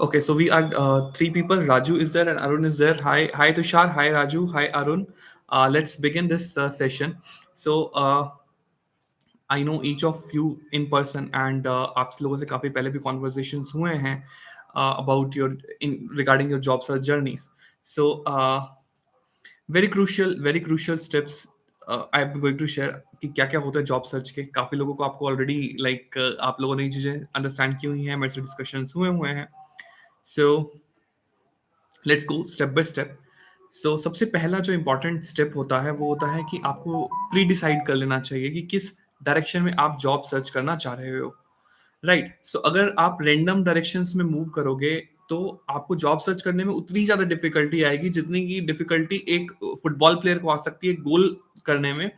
Okay, so we are three people. Raju is there and Arun is there. Hi Tushar. Hi Raju. Hi Arun. Let's begin this session. So I know each of you in person, and आप लोगों से काफी पहले भी conversations हुए हैं about your in regarding your job search journeys. So very crucial steps I am going to share कि क्या क्या होता है जॉब सर्च के। काफी लोगों को आपको ऑलरेडी लाइक आप लोगों ने ये चीजें अंडरस्टैंड की हुई हैं, मेरे से डिस्कशंस हुए हुए हैं। So let's go step by step. So सबसे पहला जो इम्पोर्टेंट स्टेप होता है वो होता है कि आपको प्री डिसाइड कर लेना चाहिए कि किस डायरेक्शन में आप जॉब सर्च करना चाह रहे हो। राइट, सो अगर आप रैंडम डायरेक्शंस में मूव करोगे तो आपको जॉब सर्च करने में उतनी ज़्यादा डिफिकल्टी आएगी जितनी की डिफिकल्टी एक फुटबॉल प्लेयर को आ सकती है गोल करने में,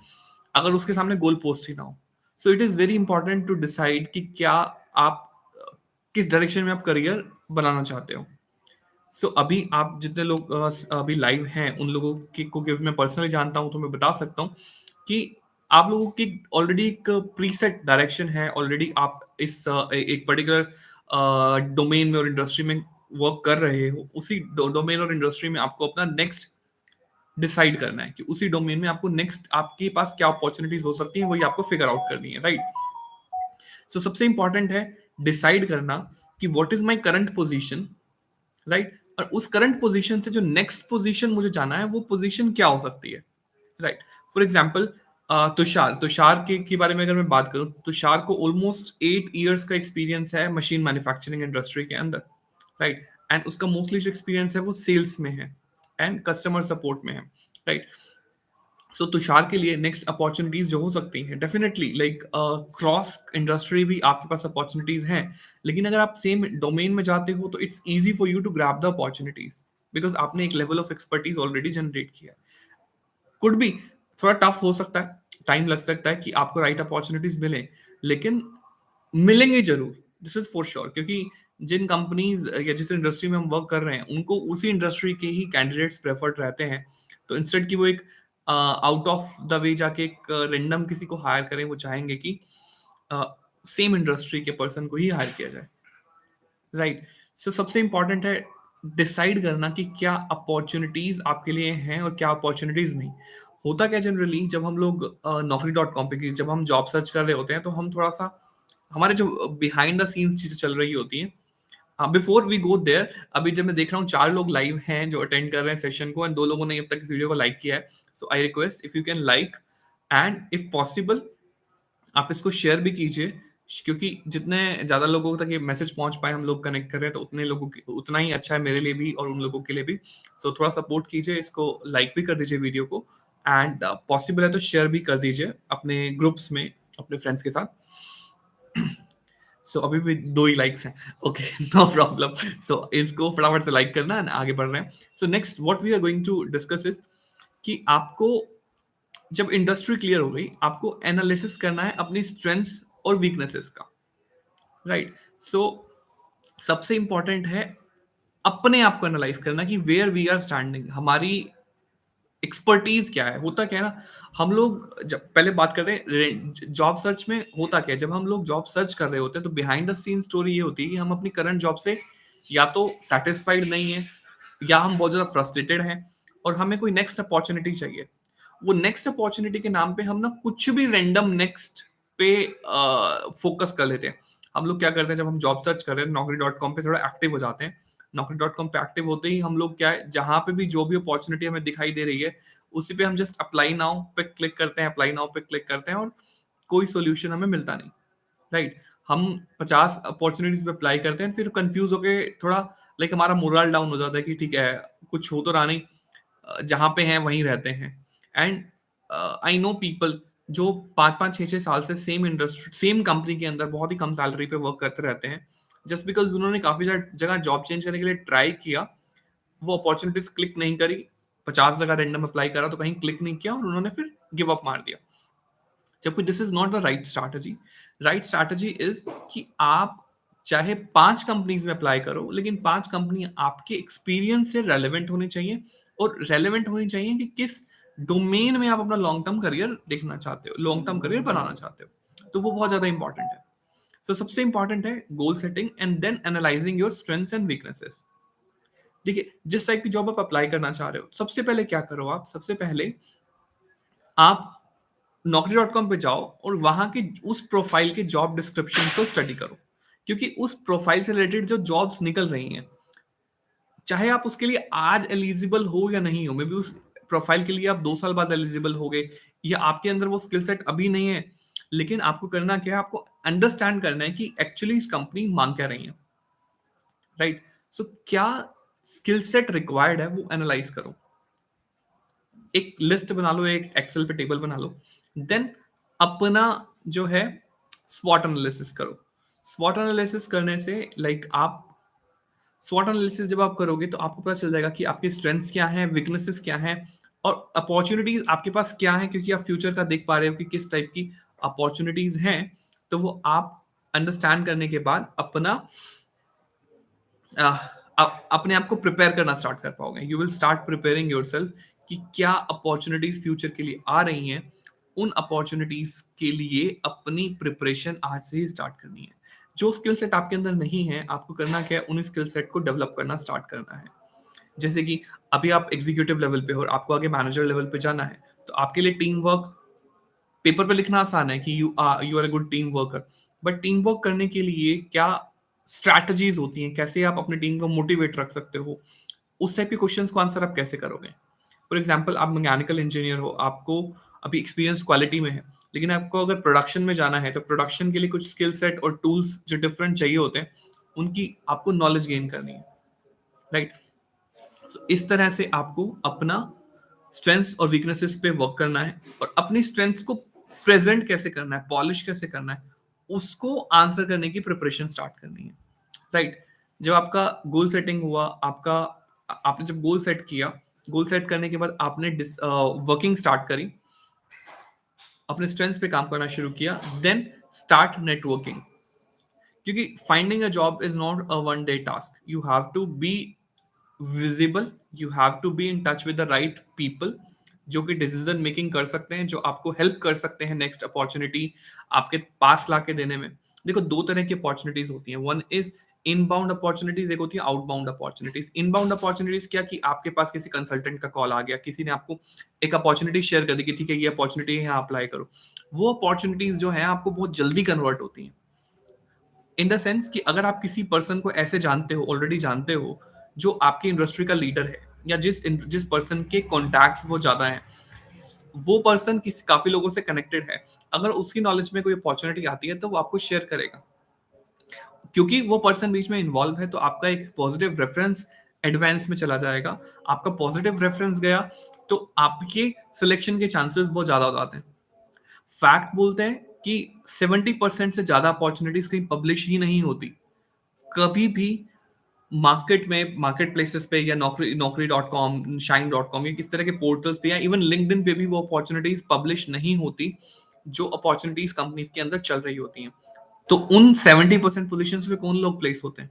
अगर उसके सामने गोल पोस्ट ही ना हो। So it is very important to decide कि क्या आप किस डायरेक्शन में आप करियर बनाना चाहते हो। अभी आप जितने लोग अभी लाइव हैं उन लोगों को मैं पर्सनली जानता हूँ, तो मैं बता सकता हूँ कि आप लोगों की ऑलरेडी एक प्रीसेट डायरेक्शन है। ऑलरेडी आप एक पर्टिकुलर डोमेन में और इंडस्ट्री में वर्क कर रहे हो। उसी डोमेन और इंडस्ट्री में आपको अपना नेक्स्ट डिसाइड करना है कि उसी डोमेन में आपको नेक्स्ट आपके पास क्या अपॉर्चुनिटीज हो सकती हैं, वही आपको फिगर आउट करनी है। राइट, सबसे इंपॉर्टेंट है डिसाइड करना कि what is my current position. Right, और उस करंट पोजीशन से जो नेक्स्ट पोजीशन मुझे जाना है वो पोजीशन क्या हो सकती है। राइट, फॉर एग्जाम्पल तुषार के बारे में अगर मैं बात करूं, तुषार को ऑलमोस्ट 8 ईयर्स का एक्सपीरियंस है मशीन मैन्युफैक्चरिंग इंडस्ट्री के अंदर। राइट, एंड उसका मोस्टली जो एक्सपीरियंस है वो सेल्स में है एंड कस्टमर सपोर्ट में है। राइट, तुषार के लिए नेक्स्ट अपॉर्चुनिटीज जो हो सकती हैं डेफिनेटली लाइक क्रॉस इंडस्ट्री भी आपके पास अपॉर्चुनिटीज हैं, लेकिन अगर आप सेम डोमेन में जाते हो तो it's easy for you to grab the opportunities because आपने एक level of expertise already generate किया है। कुड भी थोड़ा टफ हो सकता है, टाइम लग सकता है कि आपको राइट अपॉर्चुनिटीज मिले, लेकिन मिलेंगे जरूर, दिस इज फॉर श्योर। क्योंकि जिन कंपनीज या जिस इंडस्ट्री में हम वर्क कर रहे हैं उनको उसी इंडस्ट्री के ही कैंडिडेट्स प्रेफर्ड रहते हैं। तो इंस्टेड कि वो एक आउट ऑफ द वे जाके एक रेंडम किसी को हायर करें, वो चाहेंगे कि सेम इंडस्ट्री के पर्सन को ही हायर किया जाए। राइट, सबसे इंपॉर्टेंट है डिसाइड करना कि क्या अपॉर्चुनिटीज आपके लिए हैं और क्या अपॉर्चुनिटीज नहीं। होता क्या जनरली जब हम लोग naukri.com पे जब हम जॉब सर्च कर रहे होते हैं तो हम थोड़ा सा हमारे जो बिहाइंड द सीन्स चीजें चल रही होती हैं। बिफोर वी गो देयर, अभी जब मैं देख रहा हूँ 4 लोग लाइव हैं जो अटेंड कर रहे हैं सेशन को, एंड 2 लोगों ने अब तक इस वीडियो को लाइक किया है। So I request if you can like and if possible आप इसको शेयर भी कीजिए, क्योंकि जितने ज़्यादा लोगों तक ये मैसेज पहुंच पाए, हम लोग कनेक्ट कर रहे हैं, तो उतने लोगों की उतना ही अच्छा है मेरे लिए भी और उन लोगों के लिए भी। थोड़ा सपोर्ट कीजिए, इसको लाइक भी कर दीजिए वीडियो को, एंड पॉसिबल है तो शेयर भी कर दीजिए अपने ग्रुप्स में अपने फ्रेंड्स के साथ। अभी भी 2 ही लाइक्स हैं, ओके नो प्रॉब्लम। इसको फटाफट से लाइक करना है, आगे बढ़ रहे हैं। Next what we are going to discuss is कि आपको जब इंडस्ट्री क्लियर हो गई, आपको एनालिसिस करना है अपनी स्ट्रेंथ्स और वीकनेसेस का। राइट, सबसे इंपॉर्टेंट है अपने आप को एनालाइज करना कि वेयर वी आर स्टैंडिंग, हमारी एक्सपर्टीज क्या है। होता क्या है ना, हम लोग जब पहले बात कर रहे हैं जॉब सर्च में, होता क्या है जब हम लोग जॉब सर्च कर रहे होते हैं तो बिहाइंड द सीन स्टोरी ये होती है कि हम अपनी करंट जॉब से या तो सेटिस्फाइड नहीं है या हम बहुत ज़्यादा फ्रस्ट्रेटेड हैं और हमें कोई नेक्स्ट अपॉर्चुनिटी चाहिए। वो नेक्स्ट अपॉर्चुनिटी के नाम पे हम ना कुछ भी रैंडम नेक्स्ट पे फोकस कर लेते हैं। हम लोग क्या करते हैं, जब हम जॉब सर्च कर रहे हैं naukri.com पे थोड़ा एक्टिव हो जाते हैं। naukri.com पे एक्टिव होते ही हम लोग क्या है, जहाँ पे भी जो भी अपॉर्चुनिटी हमें दिखाई दे रही है उसी पे हम जस्ट अप्लाई नाउ पे क्लिक करते हैं, अप्लाई नाउ पे क्लिक करते हैं और कोई सोल्यूशन हमें मिलता नहीं। राइट, हम 50 अपॉर्चुनिटीज पे अप्लाई करते हैं, फिर कंफ्यूज होके थोड़ा लाइक हमारा मोरल डाउन हो जाता है कि ठीक है कुछ हो तो रहा नहीं, जहाँ पे हैं वहीं रहते हैं। एंड आई नो पीपल जो 5-5 6-6 साल से सेम इंडस्ट्री सेम कंपनी के अंदर बहुत ही कम सैलरी पे वर्क करते रहते हैं, जस्ट बिकॉज उन्होंने काफी जगह जॉब चेंज करने के लिए ट्राई किया, वो अपॉर्चुनिटीज क्लिक नहीं करी, 50 जगह रैंडम अप्लाई करा तो कहीं क्लिक नहीं किया और उन्होंने फिर गिव अप मार दिया। जबकि this is not the right strategy. Right strategy is कि आप चाहे 5 कंपनीज में अप्लाई करो, लेकिन 5 कंपनी आपके एक्सपीरियंस से रेलेवेंट होनी चाहिए और रेलेवेंट होनी चाहिए कि किस डोमेन में आप अपना लॉन्ग टर्म करियर देखना चाहते हो, लॉन्ग टर्म करियर बनाना चाहते हो। तो वो बहुत ज्यादा इंपॉर्टेंट है। सो सबसे इंपॉर्टेंट है goal setting and then analysing your strengths and weaknesses. देखिए, जिस टाइप की जॉब आप अप्लाई करना चाह रहे हो, सबसे पहले क्या करो आप, सबसे पहले आप naukri.com पे जाओ और वहां के उस प्रोफाइल के जॉब डिस्क्रिप्शन को स्टडी करो, क्योंकि उस प्रोफाइल से रिलेटेड जो जॉब्स निकल रही हैं, चाहे आप उसके लिए आज एलिजिबल हो या नहीं हो, मे बी उस प्रोफाइल के लिए आप 2 साल बाद एलिजिबल हो गए, या आपके अंदर वो स्किल सेट अभी नहीं है, लेकिन आपको करना क्या है, आपको अंडरस्टैंड करना है कि एक्चुअली इस कंपनी मांग क्या रही है, राइट? सो क्या स्किल सेट रिक्वायर्ड है वो एनालाइज करो, एक लिस्ट बना लो, एक एक्सेल पे टेबल बना लो, देन अपना जो है स्वॉट एनालिसिस करो। स्वॉट एनालिसिस करने से आप स्वॉट एनालिसिस जब आप करोगे तो आपको पता चल जाएगा कि आपकी स्ट्रेंथ्स क्या हैं, वीकनेसेस क्या हैं और अपॉर्चुनिटीज आपके पास क्या है, क्योंकि आप फ्यूचर का देख पा रहे हो कि किस टाइप की अपॉर्चुनिटीज हैं। तो वो आप अंडरस्टैंड करने के बाद अपने आप को प्रिपेयर करना स्टार्ट कर पाओगे। You will start preparing yourself कि क्या अपॉर्चुनिटीज फ्यूचर के लिए आ रही हैं, उन अपॉर्चुनिटीज के लिए अपनी प्रिपरेशन आज से ही स्टार्ट करनी है। जो स्किल सेट आपके अंदर नहीं है, आपको करना क्या है, उन स्किल सेट को डेवलप करना स्टार्ट करना है। जैसे कि अभी आप एग्जीक्यूटिव लेवल पे हो और आपको आगे मैनेजर लेवल पे जाना है, तो आपके लिए टीम वर्क पेपर पे लिखना आसान है कि you are a good team worker, but team work करने के लिए क्या स्ट्रैटेजीज होती हैं, कैसे आप अपनी टीम को मोटिवेट रख सकते हो, उस टाइप के क्वेश्चंस को आंसर आप कैसे करोगे। फॉर एग्जाम्पल, आप मैकेनिकल इंजीनियर हो, आपको अभी एक्सपीरियंस क्वालिटी में है, लेकिन आपको अगर प्रोडक्शन में जाना है तो प्रोडक्शन के लिए कुछ स्किल सेट और टूल्स जो डिफरेंट चाहिए होते हैं, उनकी आपको नॉलेज गेन करनी है, राइट? इस तरह से आपको अपना स्ट्रेंथ्स और वीकनेसेस पे वर्क करना है और अपनी स्ट्रेंथ्स को प्रेजेंट कैसे करना है, पॉलिश कैसे करना है, उसको आंसर करने की प्रिपरेशन स्टार्ट करनी है, राइट? जब आपका गोल सेटिंग हुआ, आपका आपने जब गोल सेट किया, गोल सेट करने के बाद आपने वर्किंग स्टार्ट करी, अपने स्ट्रेंथ्स पे काम करना शुरू किया, देन स्टार्ट नेटवर्किंग। क्योंकि finding a job is not a one day task, you have to be visible, you have to be in touch with the right people जो कि डिसीजन मेकिंग कर सकते हैं, जो आपको हेल्प कर सकते हैं नेक्स्ट अपॉर्चुनिटी आपके पास ला के देने में। देखो, दो तरह की अपॉर्चुनिटीज होती हैं, वन इज इनबाउंड अपॉर्चुनिटीज, एक होती है आउटबाउंड अपॉर्चुनिटीज। इनबाउंड अपॉर्चुनिटीज क्या, कि आपके पास किसी कंसल्टेंट का कॉल आ गया, किसी ने आपको एक अपॉर्चुनिटी शेयर कर दी कि ठीक है ये अपॉर्चुनिटी है, यहाँ अप्लाई करो। वो अपॉर्चुनिटीज जो है आपको बहुत जल्दी कन्वर्ट होती हैं, इन द सेंस कि अगर आप किसी पर्सन को ऐसे जानते हो, ऑलरेडी जानते हो, जो आपकी इंडस्ट्री का लीडर है, या जिस पर्सन के कॉन्टैक्ट्स वो ज्यादा हैं, वो पर्सन किसी काफी लोगों से कनेक्टेड है, अगर उसकी नॉलेज में कोई अपॉर्चुनिटी आती है तो वो आपको शेयर करेगा, क्योंकि वो पर्सन बीच में इन्वॉल्व है, तो आपका एक पॉजिटिव रेफरेंस एडवांस में चला जाएगा। आपका पॉजिटिव रेफरेंस गया तो आपके सिलेक्शन के चांसेस बहुत ज्यादा हो जाते हैं। फैक्ट बोलते हैं कि 70% से ज्यादा अपॉर्चुनिटीज कहीं पब्लिश ही नहीं होती। कभी भी मार्केट में, मार्केट प्लेसेस पे, या नौकरी.com, शाइन.com, या किस तरह के पोर्टल्स पे, या इवन लिंक्डइन पे भी वो अपॉर्चुनिटीज पब्लिश नहीं होती जो अपॉर्चुनिटीज कंपनीज के अंदर चल रही होती हैं। तो उन 70% पोजीशंस पे कौन लोग प्लेस होते हैं?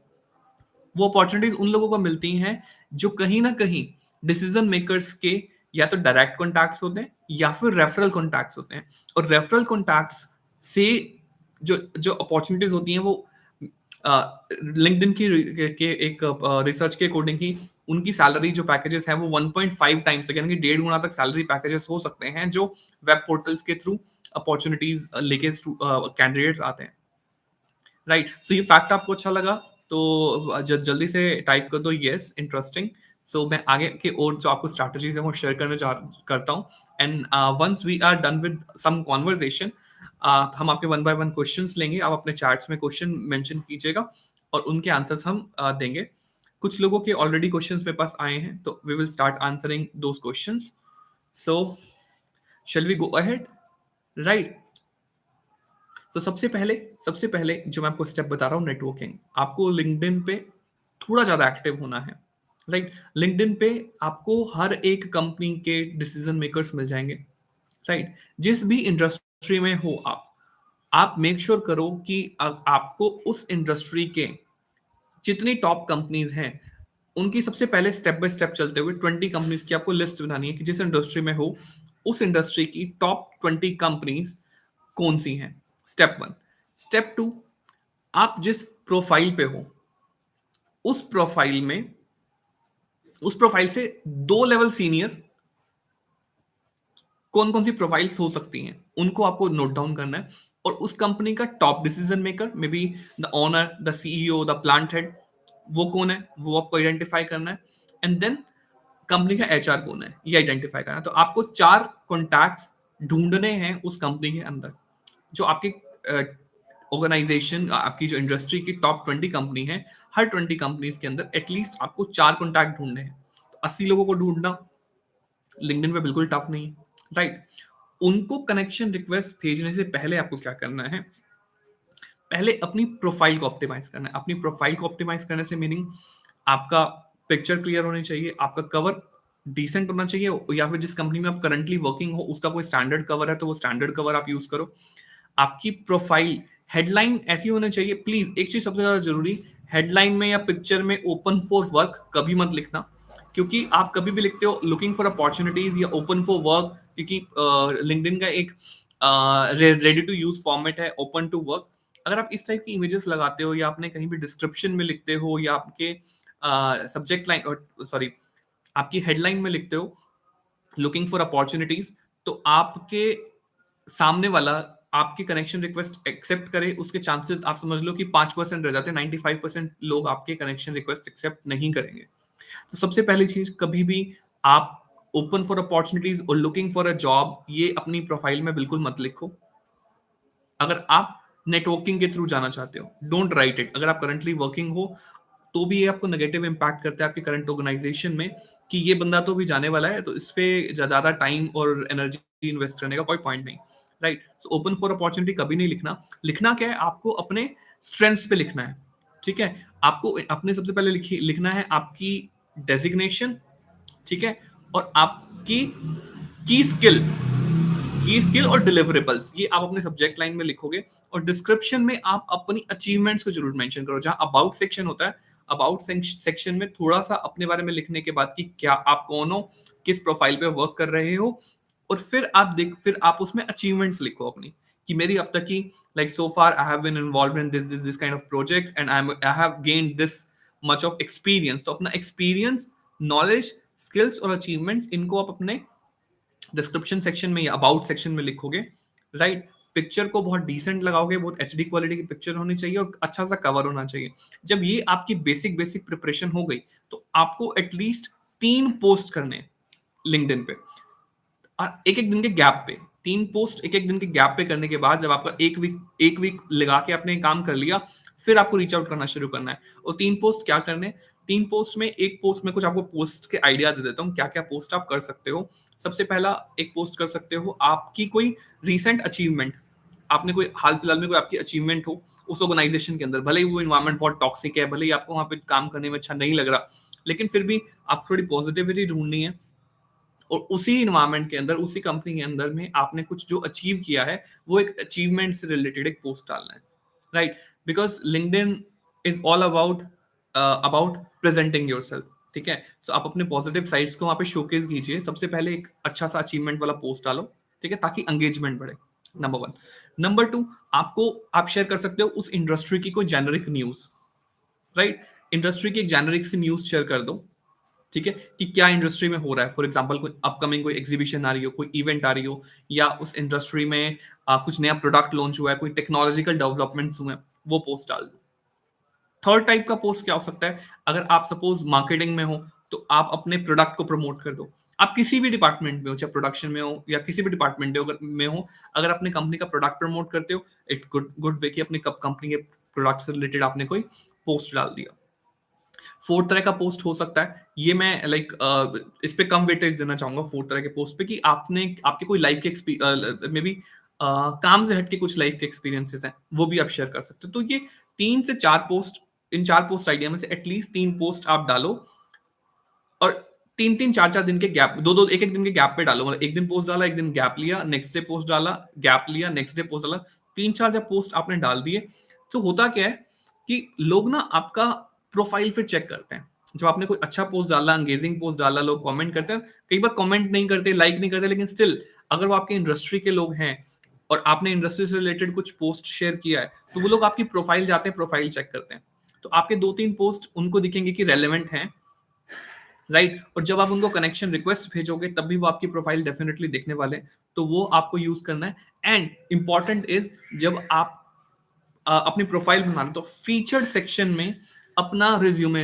वो अपॉर्चुनिटीज उन लोगों को मिलती हैं जो कहीं ना कहीं डिसीजन मेकर्स के या तो डायरेक्ट कॉन्टैक्ट्स होते हैं या फिर रेफरल कॉन्टैक्ट्स होते हैं। और रेफरल कॉन्टैक्ट्स से जो जो अपॉर्चुनिटीज होती हैं वो लिंक्डइन के एक रिसर्च के अकॉर्डिंग ही उनकी सैलरी जो पैकेजेस हैं वो 1.5 टाइम्स, यानी कि 1.5 गुना तक सैलरी पैकेजेस हो सकते हैं जो वेब पोर्टल्स के थ्रू अपॉर्चुनिटीज लेके कैंडिडेट्स आते हैं, राइट? सो ये फैक्ट आपको अच्छा लगा तो जल्दी से टाइप कर दो यस, इंटरेस्टिंग। सो मैं आगे के और जो आपको स्ट्रैटेजीज है वो शेयर करता हूँ। And once we are done with some conversation, हम आपके वन बाय वन क्वेश्चंस लेंगे, आप अपने चैट्स में क्वेश्चन मेंशन कीजिएगा और उनके आंसर्स हम देंगे। कुछ लोगों के ऑलरेडी क्वेश्चंस मेरे पास आए हैं, तो we will start answering those questions. So shall we go ahead, right? तो सबसे पहले जो मैं आपको स्टेप बता रहा हूँ, नेटवर्किंग। आपको लिंक्डइन पे थोड़ा ज्यादा एक्टिव होना है, राइट? लिंक्डइन पे आपको हर एक कंपनी के डिसीजन मेकर्स मिल जाएंगे, राइट? जिस भी इंडस्ट्री में हो आप मेक श्योर करो कि आपको उस इंडस्ट्री के जितनी टॉप कंपनीज हैं उनकी सबसे पहले स्टेप बाय स्टेप चलते हुए 20 कंपनीज की आपको लिस्ट बनानी है कि जिस इंडस्ट्री में हो उस इंडस्ट्री की टॉप 20 कंपनीज कौन सी हैं। स्टेप 1। स्टेप 2, आप जिस प्रोफाइल पे हो, उस प्रोफाइल में उस प्रोफाइल से 2 लेवल सीनियर कौन-कौन सी प्रोफाइल्स हो सकती हैं, उनको आपको नोट डाउन करना है और उस कंपनी का top decision maker, may be the owner, the CEO, the plant head, वो कौन है, वो आपको आइडेंटिफाई करना है एंड देन कंपनी का एचआर कौन है, ये आइडेंटिफाई करना है। तो आपको 4 कॉन्टैक्ट्स ढूँढने हैं उस कंपनी के अंदर, जो आपकी ऑर्गेनाइज़ेशन आपकी जो इंडस्ट्री की टॉप 20 कंपनी है, हर 20 कंपनीज़ के अंदर एटलीस्ट आपको 4 कॉन्टैक्ट ढूँढने हैं। तो 80 लोगों को ढूँढना लिंक्डइन पे बिल्कुल टफ नहीं है, राइट? उनको कनेक्शन रिक्वेस्ट भेजने से पहले आपको क्या करना है, पहले अपनी प्रोफाइल को ऑप्टिमाइज करना है। अपनी प्रोफाइल को ऑप्टिमाइज करने से मीनिंग आपका पिक्चर क्लियर होनी चाहिए, आपका कवर डिसेंट होना चाहिए या फिर जिस कंपनी में आप करंटली वर्किंग हो उसका कोई स्टैंडर्ड कवर है तो वो स्टैंडर्ड कवर आप यूज करो। आपकी प्रोफाइल हेडलाइन ऐसी होनी चाहिए, प्लीज एक चीज सबसे ज्यादा जरूरी, हेडलाइन में या पिक्चर में ओपन फॉर वर्क कभी मत लिखना, क्योंकि आप कभी भी लिखते हो लुकिंग फॉर अपॉर्चुनिटीज या ओपन फॉर वर्क, क्योंकि लिंक्डइन का एक रेडी टू यूज फॉर्मेट है ओपन टू वर्क। अगर आप इस टाइप की इमेजेस लगाते हो या आपने कहीं भी डिस्क्रिप्शन में लिखते हो या आपके सब्जेक्ट लाइन सॉरी आपकी हेडलाइन में लिखते हो लुकिंग फॉर अपॉर्चुनिटीज, तो आपके सामने वाला आपकी कनेक्शन रिक्वेस्ट एक्सेप्ट करे उसके चांसेस आप समझ लो कि 5% रह जाते हैं, 95% लोग आपके कनेक्शन रिक्वेस्ट एक्सेप्ट नहीं करेंगे। तो सबसे पहली चीज, कभी भी आप ओपन फॉर अपॉर्चुनिटीज और लुकिंग फॉर अ जॉब ये अपनी प्रोफाइल में बिल्कुल मत लिखो। अगर आप नेटवर्किंग के थ्रू जाना चाहते हो, डोंट राइट इट। अगर आप करंटली वर्किंग हो तो भी ये आपको नेगेटिव इम्पैक्ट करता है आपकी करंट ऑर्गेनाइजेशन में कि ये बंदा तो भी जाने वाला है, तो इस पे ज्यादा टाइम और एनर्जी इन्वेस्ट करने का कोई पॉइंट नहीं, right? So open for opportunity कभी नहीं लिखना। लिखना क्या है, आपको अपने स्ट्रेंथ्स पे लिखना है, ठीक है? आपको अपने सबसे पहले लिखना है आपकी डेजिग्नेशन, ठीक है? और आपकी की स्किल, की स्किल और डिलीवरेबल्स, ये आप अपने सब्जेक्ट लाइन में लिखोगे। और डिस्क्रिप्शन में आप अपनी अचीवमेंट्स को जरूर मेंशन करो। जहां अबाउट सेक्शन होता है, अबाउट सेक्शन में थोड़ा सा अपने बारे में लिखने के बाद कि क्या आप कौन हो, किस प्रोफाइल पे वर्क कर रहे हो, और फिर आप उसमें अचीवमेंट्स लिखो अपनी, कि मेरी अब तक की like so far I have been involved in this kind of projects and I have gained this much of experience. तो अपना एक्सपीरियंस, नॉलेज, स्किल्स और अचीवमेंट्स, इनको आप अपने डिस्क्रिप्शन सेक्शन में या अबाउट सेक्शन में लिखोगे, राइट? पिक्चर को बहुत डिसेंट लगाओगे, बहुत एचडी क्वालिटी की पिक्चर होनी चाहिए और अच्छा सा कवर होना चाहिए। जब ये आपकी बेसिक बेसिक प्रिपरेशन हो गई तो आपको एटलीस्ट 3 पोस्ट करने लिंक्डइन पे, एक एक दिन के गैप पे। 3 पोस्ट एक एक दिन के गैप पे करने के बाद जब आपका एक वीक लगा के आपने काम कर लिया, फिर आपको रीच आउट करना शुरू करना है। और 3 पोस्ट क्या करने, 3 पोस्ट में एक पोस्ट में कुछ आपको पोस्ट के आइडिया दे देता हूँ क्या क्या पोस्ट आप कर सकते हो। सबसे पहला एक पोस्ट कर सकते हो आपकी कोई रिसेंट अचीवमेंट, आपने कोई हाल फिलहाल में कोई आपकी अचीवमेंट हो उस ऑर्गेनाइजेशन के अंदर, भले ही वो इन्वायरमेंट बहुत टॉक्सिक है, भले ही आपको वहां पे काम करने में अच्छा नहीं लग रहा, लेकिन फिर भी आप थोड़ी पॉजिटिविटी ढूंढनी है और उसी इन्वायरमेंट के अंदर, उसी कंपनी के अंदर में आपने कुछ जो अचीव किया है, वो एक अचीवमेंट से रिलेटेड एक पोस्ट डालना है, right? Because LinkedIn is all about about presenting yourself, ठीक है? सो आप अपने पॉजिटिव साइड्स को वहां पे शोकेस कीजिए। सबसे पहले एक अच्छा सा अचीवमेंट वाला पोस्ट डालो, ठीक है, ताकि एंगेजमेंट बढ़े। नंबर 1। नंबर 2, आप शेयर कर सकते हो उस इंडस्ट्री की कोई जेनरिक न्यूज, राइट? इंडस्ट्री की एक जेनरिक सी न्यूज शेयर कर दो, ठीक है, कि क्या इंडस्ट्री में हो रहा है। फॉर एग्जांपल कोई अपकमिंग कोई एग्जीबिशन आ रही हो, कोई इवेंट आ रही हो, या उस इंडस्ट्री में कुछ नया प्रोडक्ट लॉन्च हुआ है, कोई टेक्नोलॉजिकल डेवलपमेंट्स हुए हैं, वो पोस्ट डाल दो। थर्ड टाइप का पोस्ट क्या हो सकता है, अगर आप सपोज मार्केटिंग में हो तो आप अपने प्रोडक्ट को प्रमोट कर दो। आप किसी भी डिपार्टमेंट में हो, चाहे प्रोडक्शन में हो या किसी भी डिपार्टमेंट में हो, अगर अपने कंपनी का प्रोडक्ट प्रमोट करते हो, इट्स गुड गुड वे कि अपनी कंपनी के प्रोडक्ट से रिलेटेड आपने कोई पोस्ट डाल दिया। फोर्थ तरह का पोस्ट हो सकता है, ये मैं इस पे कम वेटेज देना चाहूंगा फोर्थ तरह के पोस्ट पे, कि आपने आपके कोई लाइफ के मे बी काम से हटके कुछ लाइफ के एक्सपीरियंसेस हैं, वो भी आप शेयर कर सकते हो। तो ये 3 से 4 पोस्ट, इन 4 पोस्ट आइडिया में से एटलीस्ट 3 पोस्ट आप डालो, और 3-3 4-4 दिन के गैप, दो दो एक एक दिन के गैप पे डालो। मतलब एक दिन पोस्ट डाला, एक दिन गैप लिया, नेक्स्ट डे पोस्ट डाला, गैप लिया, नेक्स्ट डे पोस्ट डाला। 3-4 जब पोस्ट आपने डाल दिए तो होता क्या है कि लोग ना आपका प्रोफाइल फिर चेक करते हैं। जब आपने कोई अच्छा पोस्ट डाला, एंगेजिंग पोस्ट डाला, लोग कमेंट करते हैं। कई बार कमेंट नहीं करते, लाइक नहीं करते, लेकिन स्टिल अगर वो आपके इंडस्ट्री के लोग हैं, और आपने इंडस्ट्री से रिलेटेड कुछ पोस्ट शेयर किया है, तो वो लोग आपकी प्रोफाइल जाते हैं, प्रोफाइल चेक करते हैं। तो आपके 2-3 पोस्ट उनको दिखेंगे कि रेलेवेंट हैं, राइट? और जब आप उनको कनेक्शन रिक्वेस्ट भेजोगे, तब भी वो आपकी प्रोफाइल डेफिनिटली देखने वाले हैं। तो वो आपको यूज़ करना है। एंड इम्पोर्टेंट इज़, जब आप अपनी प्रोफाइल बना रहे हो, तो फीचर्ड सेक्शन में अपना रिज्यूमे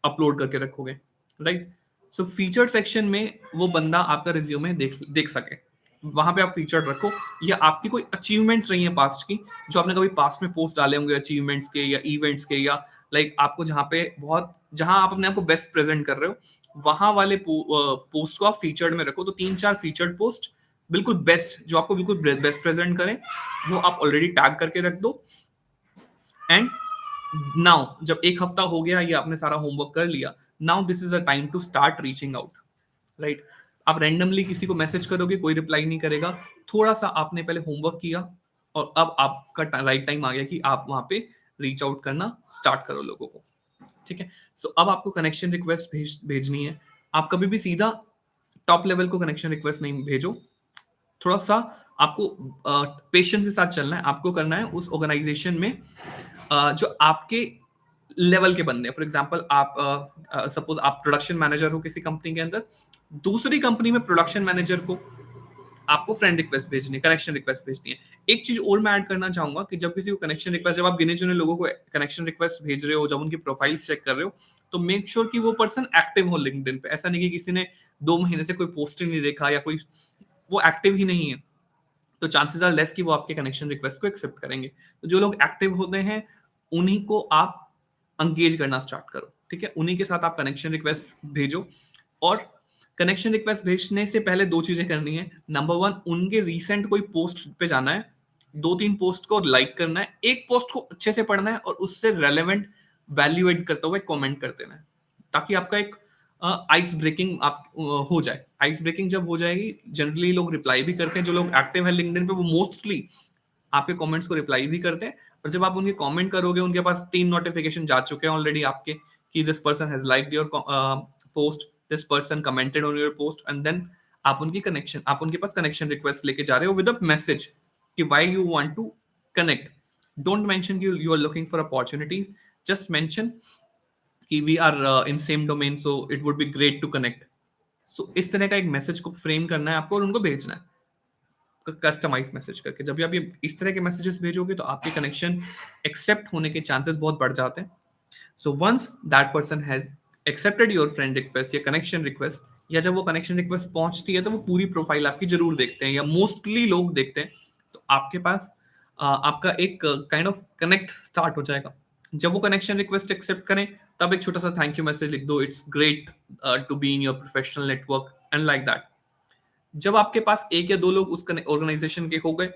अपलोड करके रखोगे, राइट? सो फीचर्ड सेक्शन में वो बंदा आपका रिज्यूमे देख देख सके, वहां पे आप फीचर्ड रखो, या आपकी कोई अचीवमेंट्स रही हैं पास्ट की, जो आपने कभी पास्ट में पोस्ट डाले होंगे अचीवमेंट्स के या इवेंट्स के, या लाइक आपको जहाँ पे बहुत, जहाँ आप अपने आप को बेस्ट प्रेजेंट कर रहे हो, वहां वाले पोस्ट को आप फीचर्ड में रखो। तो 3-4 फीचर्ड पोस्ट बिल्कुल बेस्ट, जो आपको बिल्कुल बेस्ट प्रेजेंट करें, वो आप ऑलरेडी टैग करके रख दो। एंड नाउ जब एक हफ्ता हो गया, ये आपने सारा होमवर्क कर लिया, now this is a time to start reaching out, right? आप रैंडमली किसी को मैसेज करोगे, कोई रिप्लाई नहीं करेगा। थोड़ा सा आपने पहले होमवर्क किया, और अब आपका राइट टाइम आ गया कि आप वहां पे रीच आउट करना स्टार्ट करो लोगों को, ठीक है? सो अब आपको कनेक्शन रिक्वेस्ट भेजनी है। आप कभी भी सीधा टॉप लेवल को कनेक्शन रिक्वेस्ट नहीं भेजो। थोड़ा सा आपको पेशेंस के साथ चलना है। आपको करना है उस ऑर्गेनाइजेशन में जो आपके लेवल के बंदे हैं। फॉर एग्जांपल, आप सपोज आप प्रोडक्शन मैनेजर हो किसी कंपनी के अंदर, दूसरी कंपनी में प्रोडक्शन मैनेजर को आपको फ्रेंड रिक्वेस्ट भेजनी है, कनेक्शन रिक्वेस्ट भेजनी है। एक चीज और मैं ऐड करना चाहूंगा कि जब किसी को कनेक्शन रिक्वेस्ट, जब आप गिने चुने लोगों को कनेक्शन रिक्वेस्ट भेज रहे हो, जब उनकी प्रोफाइल चेक कर रहे हो, तो मेक श्योर कि वो पर्सन एक्टिव हो लिंक्डइन पे। ऐसा नहीं कि किसी ने 2 महीने से कोई पोस्ट ही नहीं देखा, या कोई वो एक्टिव ही नहीं है, तो चांसेस आर लेस कि वो आपके कनेक्शन रिक्वेस्ट को एक्सेप्ट करेंगे। तो जो लोग एक्टिव होते हैं, उन्हीं को आप एंगेज करना स्टार्ट करो, ठीक है? उन्हीं के साथ आप कनेक्शन रिक्वेस्ट भेजो। और कनेक्शन रिक्वेस्ट भेजने से पहले 2 चीजें करनी है। नंबर 1, उनके रीसेंट कोई पोस्ट पे जाना है, 2-3 पोस्ट को लाइक करना है, एक पोस्ट को अच्छे से पढ़ना है, और उससे रेलेवेंट वैल्यू एड करते हुए कमेंट कर देना है, ताकि आपका एक आइस ब्रेकिंग आप हो जाए। आइस ब्रेकिंग जब हो जाएगी, जनरली लोग रिप्लाई भी करते हैं। जो लोग एक्टिव है लिंक्डइन पे, वो मोस्टली आपके कमेंट्स को रिप्लाई भी करते हैं। और जब आप उनके कमेंट करोगे, उनके पास 3 नोटिफिकेशन जा चुके हैं ऑलरेडी आपके, कि this person has liked your post, this person commented on your post, and then आप उनके पास कनेक्शन रिक्वेस्ट लेके जा रहे हो विद अ मैसेज कि why you want to connect. Don't mention कि you are looking for opportunities, just mention कि we are in same domain, so it would be great to connect. So इस तरह का एक मैसेज को frame करना है आपको, और उनको भेजना है कस्टमाइज मैसेज करके। जब भी आप ये इस तरह के मैसेजेस भेजोगे, तो आपके कनेक्शन एक्सेप्ट होने के चांसेस बहुत बढ़ जाते हैं। So once that person has accepted your friend request या कनेक्शन रिक्वेस्ट, या जब वो कनेक्शन रिक्वेस्ट पहुंचती है, तो वो पूरी प्रोफाइल आपकी जरूर देखते हैं, या मोस्टली लोग देखते हैं। तो आपके पास आपका एक काइंड ऑफ कनेक्ट स्टार्ट हो जाएगा। जब वो कनेक्शन रिक्वेस्ट एक्सेप्ट करें, तब एक छोटा सा थैंक यू मैसेज लिख दो, it's great to be in your professional network, and like that. जब आपके पास 1 या 2 लोग उस ऑर्गेनाइजेशन के हो गए,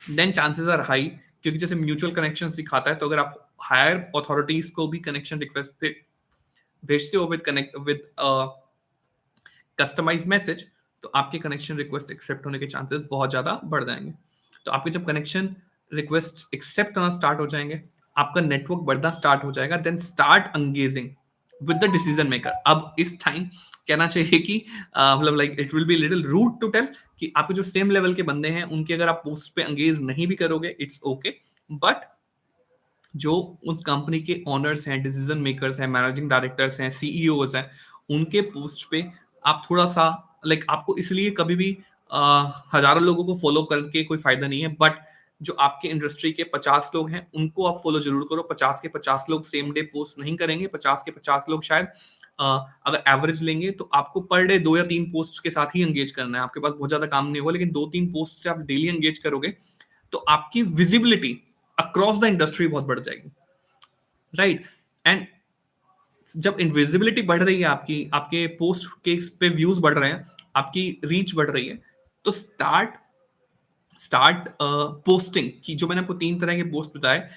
देन चांसेस आर हाई, क्योंकि जैसे म्यूचुअल कनेक्शन दिखाता है, तो अगर आप हायर अथॉरिटीज को भी कनेक्शन रिक्वेस्ट पे भेजते हो with connect with customise message, तो आपके कनेक्शन रिक्वेस्ट एक्सेप्ट होने के चांसेस बहुत ज्यादा बढ़ जाएंगे। तो आपके जब कनेक्शन रिक्वेस्ट एक्सेप्ट होना स्टार्ट हो जाएंगे, आपका नेटवर्क बढ़ना स्टार्ट हो जाएगा, then start engaging with the decision maker. अब इस टाइम कहना चाहिए कि मतलब like it will be little rude to tell कि आपके जो सेम लेवल के बंदे हैं, उनके अगर आप पोस्ट पे एंगेज नहीं भी करोगे, इट्स ओके। बट जो उस कंपनी के ओनर्स हैं, डिसीजन मेकर्स हैं, मैनेजिंग डायरेक्टर्स हैं, सीईओज हैं, उनके पोस्ट पे आप थोड़ा सा लाइक आपको इसलिए कभी भी हजारों लोगों को फॉलो करके कोई फायदा नहीं है। बट जो आपके इंडस्ट्री के 50 लोग हैं, उनको आप फॉलो जरूर करो। 50 के 50 लोग सेम डे पोस्ट नहीं करेंगे। 50 के 50 लोग शायद अगर एवरेज लेंगे, तो आपको पर डे 2 या 3 पोस्ट के साथ ही एंगेज करना है। आपके पास बहुत ज्यादा काम नहीं होगा, लेकिन 2-3 पोस्ट से आप डेली एंगेज करोगे, तो आपकी विजिबिलिटी अक्रॉस द इंडस्ट्री बहुत बढ़ जाएगी, राइट? एंड जब इनविजिबिलिटी बढ़ रही है आपकी, आपके पोस्ट के पे व्यूज बढ़ रहे हैं, आपकी रीच बढ़ रही है, तो स्टार्ट स्टार्ट पोस्टिंग की, जो मैंने आपको 3 तरह के पोस्ट बताए।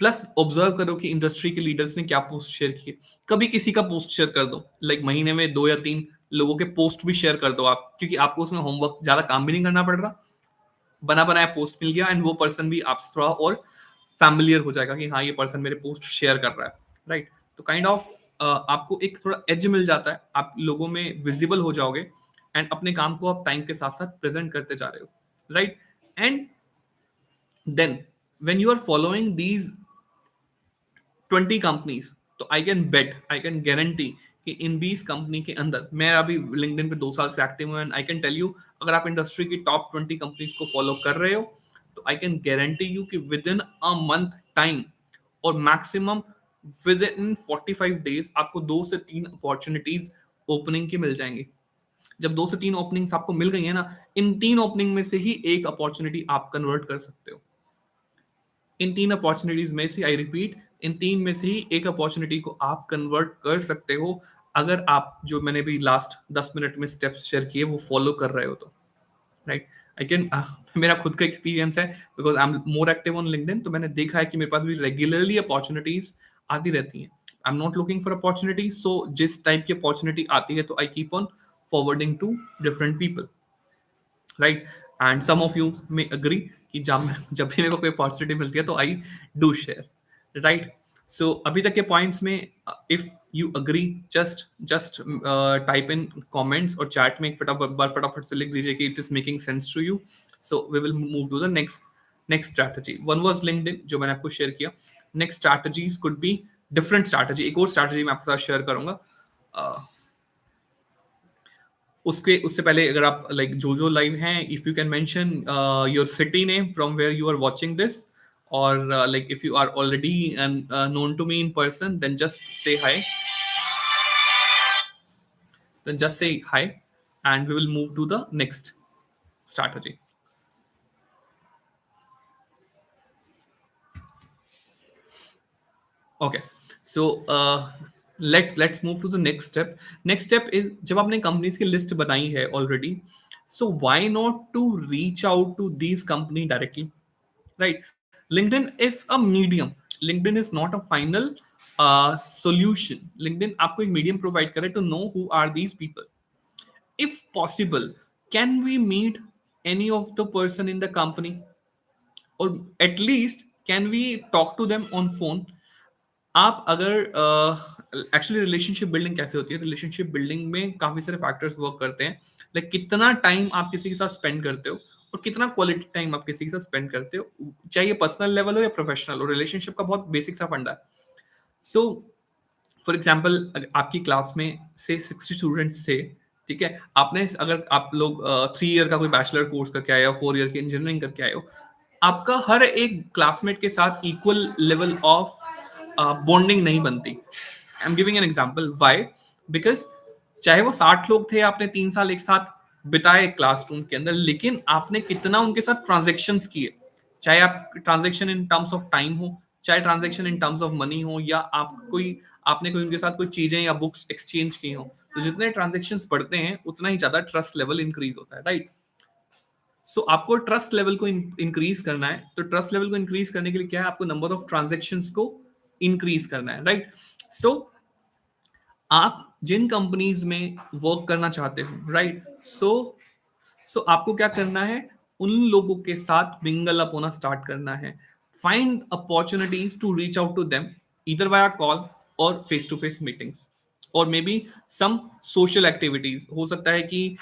प्लस ऑब्जर्व करो कि इंडस्ट्री के लीडर्स ने क्या पोस्ट शेयर किए। कभी किसी का पोस्ट शेयर कर दो, लाइक महीने में 2 या 3 लोगों के पोस्ट भी शेयर कर दो आप, क्योंकि आपको उसमें होमवर्क ज्यादा काम भी नहीं करना पड़ रहा, बना बनाया पोस्ट मिल गया, एंड वो पर्सन भी आपसे थोड़ा और फैमिलियर हो जाएगा कि हाँ, ये पर्सन मेरे पोस्ट शेयर कर रहा है, राइट? तो काइंड ऑफ आपको एक थोड़ा एज मिल जाता है, आप लोगों में विजिबल हो जाओगे, एंड अपने काम को आप टाइम के साथ साथ प्रेजेंट करते जा रहे हो, right? And then when you are following these 20 companies, तो I can bet, I can guarantee कि इन 20 कंपनी के अंदर, मैं अभी लिंक्डइन पे 2 साल से एक्टिव हूँ, and I can tell you, अगर आप इंडस्ट्री की टॉप 20 कंपनीज को फॉलो कर रहे हो, तो आई कैन गारंटी यू कि with in a month time, और मैक्सिमम विद इन 45 डेज आपको 2 से 3 अपॉर्चुनिटीज ओपनिंग की मिल जाएंगी. जब 2 से 3 ओपनिंग्स आपको मिल गई है ना, इन 3 ओपनिंग में से ही एक अपॉर्चुनिटी आप कन्वर्ट कर सकते हो. इन 3 अपॉर्चुनिटीज में से, आई रिपीट, इन 3 में से ही एक अपॉर्चुनिटी को आप कन्वर्ट कर सकते हो, अगर आप जो मैंने भी लास्ट 10 मिनट में स्टेप्स शेयर किए वो फॉलो कर रहे हो तो. राइट, आई कैन मेरा खुद का एक्सपीरियंस है, because I am more active on LinkedIn, तो मैंने देखा है कि मेरे पास भी रेगुलरली अपॉर्चुनिटीज आती रहती हैं. I am not looking for opportunities, so जिस टाइप की अपॉर्चुनिटी आती है तो I keep on forwarding to different people. Right, and some of you may agree कि जब भी मेरे को कोई अपॉर्चुनिटी मिलती है तो I do share. Right, so अभी तक के पॉइंट्स में, if you agree, just type in comments और चैट में फटाफट से लिख दीजिए कि it is making sense to you. So we will move to the next strategy. One was LinkedIn, जो मैंने आपको शेयर किया. Next strategies could be different strategy. एक और स्ट्रैटेजी मैं आपके साथ शेयर करूंगा. उससे पहले, अगर आप लाइक जो लाइव हैं, if you can mention your city name from where you are watching this, और like if you are already known to me in person, then just say hi. And we will move to the next strategy. Okay, so let's move to the next step. Next step is, जब आपने companies की list बनाई है already, so why not to reach out to these company directly, right? LinkedIn is a medium. LinkedIn is not a final solution. LinkedIn आपको एक medium provide करे to know who are these people. If possible, can we meet any of the person in the company, or at least can we talk to them on phone? आप अगर actually relationship building कैसे होती है, relationship building में काफी सारे factors work करते हैं. लाइक कितना टाइम आप किसी के साथ स्पेंड करते हो, और कितना क्वालिटी टाइम आप किसी के साथ स्पेंड करते हो, चाहे पर्सनल लेवल हो या प्रोफेशनल हो, रिलेशनशिप का बहुत बेसिक सा फंडा है. सो फॉर एग्जाम्पल, आपकी क्लास में से 60 स्टूडेंट्स थे, ठीक है, आपने, अगर आप लोग 3 ईयर का कोई बैचलर कोर्स करके आए हो, 4 ईयर की इंजीनियरिंग करके आए हो, आपका हर एक क्लासमेट के साथ इक्वल लेवल ऑफ बॉन्डिंग नहीं बनती. I am giving an example why. Because चाहे वो 60 लोग थे, आपने 3 साल एक साथ बिताए क्लासरूम के अंदर, लेकिन आपने कितना उनके साथ ट्रांजेक्शन्स किए, चाहे आप transaction in terms of time हो, चाहे transaction in terms of money हो, या आपने कोई उनके साथ कोई चीजें या बुक्स एक्सचेंज की हो, तो जितने ट्रांजेक्शन्स बढ़ते हैं उतना ही ज्यादा ट्रस्ट लेवल इंक्रीज होता है. राइट, सो आपको ट्रस्ट लेवल को इंक्रीज करना है, तो ट्रस्ट लेवल को इंक्रीज करने के लिए क्या है, आपको नंबर ऑफ ट्रांजेक्शन्स को इंक्रीज करना है. राइट, सो आप जिन कंपनीज में वर्क करना चाहते हो, राइट, सो आपको क्या करना है, उन लोगों के साथ मिंगल अप होना स्टार्ट करना है. Find opportunities to reach out to them, either via call और फेस टू फेस मीटिंग्स, और maybe some social activities. हो सकता है कि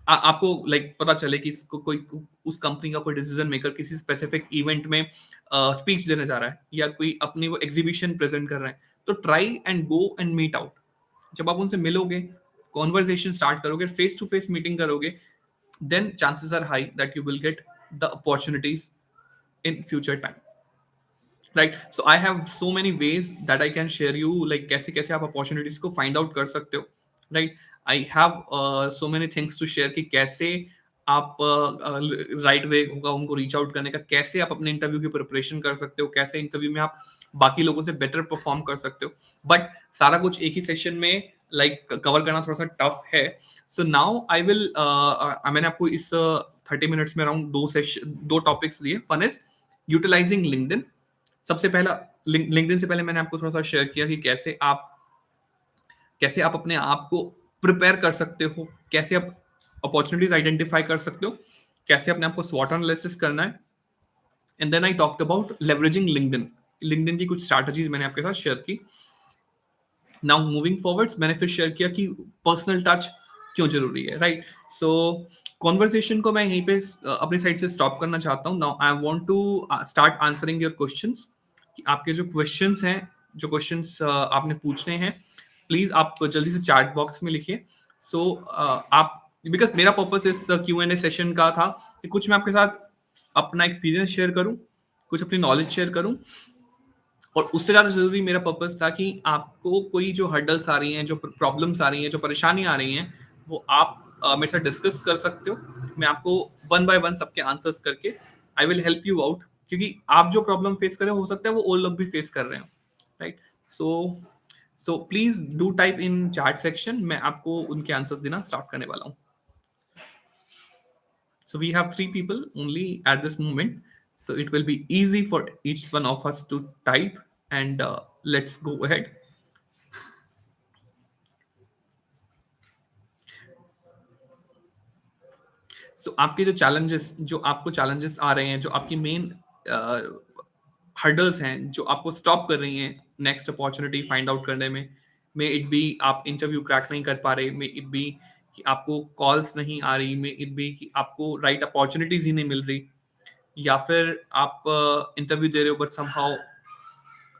आपको लाइक पता चले कि कोई उस कंपनी का कोई डिसीजन मेकर किसी स्पेसिफिक इवेंट में स्पीच देने जा रहा है, या कोई अपनी वो एग्जीबिशन प्रेजेंट कर रहा है, तो try and go and meet out. जब आप उनसे मिलोगे, कॉन्वर्सेशन स्टार्ट करोगे, फेस टू फेस मीटिंग करोगे, then chances are high that you will get the opportunities in future time. Right, so I have so many ways that I can share you, like कैसे कैसे आप opportunities को find out कर सकते हो. Right, I have so many things to share कि कैसे आप राइट वे होगा उनको रीच आउट करने का, कैसे आप अपने इंटरव्यू की प्रिपरेशन कर सकते हो, कैसे इंटरव्यू में आप बाकी लोगों से बेटर परफॉर्म कर सकते हो. बट सारा कुछ एक ही सेशन में लाइक कवर करना थोड़ा सा टफ है. सो नाउ आई विल, मैंने आपको इस 30 मिनट्स में अराउंड 2 टॉपिक्स दिए. Fun is utilising LinkedIn. सबसे पहला, लिंक्डइन से पहले मैंने आपको थोड़ा सा शेयर किया कि कैसे आप अपने आप को प्रिपेयर कर सकते हो, कैसे आप अपॉर्चुनिटीज आइडेंटिफाई कर सकते हो, कैसे अपने आप को स्वॉट एनालिसिस करना है. And then I talked about leveraging LinkedIn की कुछ स्ट्रैटेजीज मैंने आपके साथ शेयर की. नाउ मूविंग फॉरवर्ड्स, मैंने फिर शेयर किया कि पर्सनल टच क्यों ज़रूरी है, राइट? सो कन्वर्सेशन को मैं यहीं पे अपनी साइड से स्टॉप करना चाहता हूँ। Now I want to start answering your questions कि आपके जो क्वेश्चन्स हैं, जो क्वेश्चन्स आपने पूछने हैं, प्लीज़ आप जल्दी से चैट बॉक्स में लिखिए। सो आप बिकॉज़ मेरा पर्पस इस क्यू-एंड-ए सेशन का था कि कुछ मैं आपके साथ अपना एक्सपीरियंस शेयर करूँ, कुछ अपनी नॉलेज शेयर करूँ और उससे ज़्यादा ज़रूरी मेरा पर्पस था कि आपको कोई जो हर्डल्स आ रही हैं, जो प्रॉब्लम्स आ रही हैं, जो परेशानी आ रही हैं, वो आप मेरे साथ डिस्कस कर सकते हो। मैं आपको वन बाय वन सबके आंसर्स करके I will help you out क्योंकि आप जो प्रॉब्लम फेस कर रहे हो हो सकता है वो और लोग भी फेस कर रहे हो, right? So so please do type in chat section, मैं आपको उनके आंसर्स देना स्टार्ट करने वाला हूँ। So we have three people only at this moment. So it will be easy for each one of us to type and let's go ahead. So आपके जो आपको चैलेंजेस आ रहे हैं, जो आपकी मेन हर्डल्स हैं, जो आपको स्टॉप कर रही हैं नेक्स्ट अपॉर्चुनिटी फाइंड आउट करने में, मे इट बी आप इंटरव्यू क्रैक नहीं कर पा रहे, मे इट बी कि आपको कॉल्स नहीं आ रही, मे इट बी कि आपको राइट अपॉर्चुनिटीज ही नहीं मिल रही, या फिर आप इंटरव्यू दे रहे हो बट समहाउ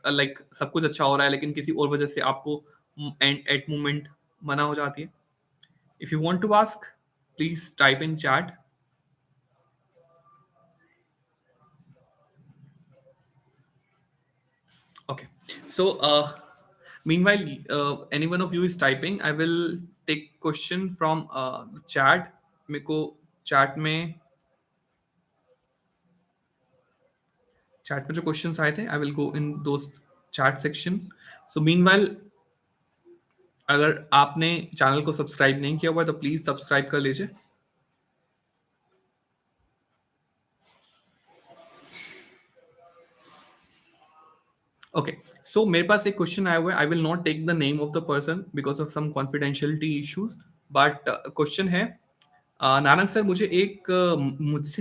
लाइक सब कुछ अच्छा हो रहा है लेकिन किसी और वजह से आपको एंड एट मोमेंट मना हो जाती है। If you want to ask please type in chat. Okay, so meanwhile any one of you is typing, I will take question from the chat। मेरे को चैट में जो क्वेश्चंस आए थे आई विल गो इन दो चैट सेक्शन। सो meanwhile अगर आपने channel को सब्सक्राइब नहीं किया हुआ है तो प्लीज सब्सक्राइब कर लीजिए। ओके, सो मेरे पास एक क्वेश्चन आया हुआ है। I will not take the name of the person because of some confidentiality issues, but question है नारंग सर, मुझसे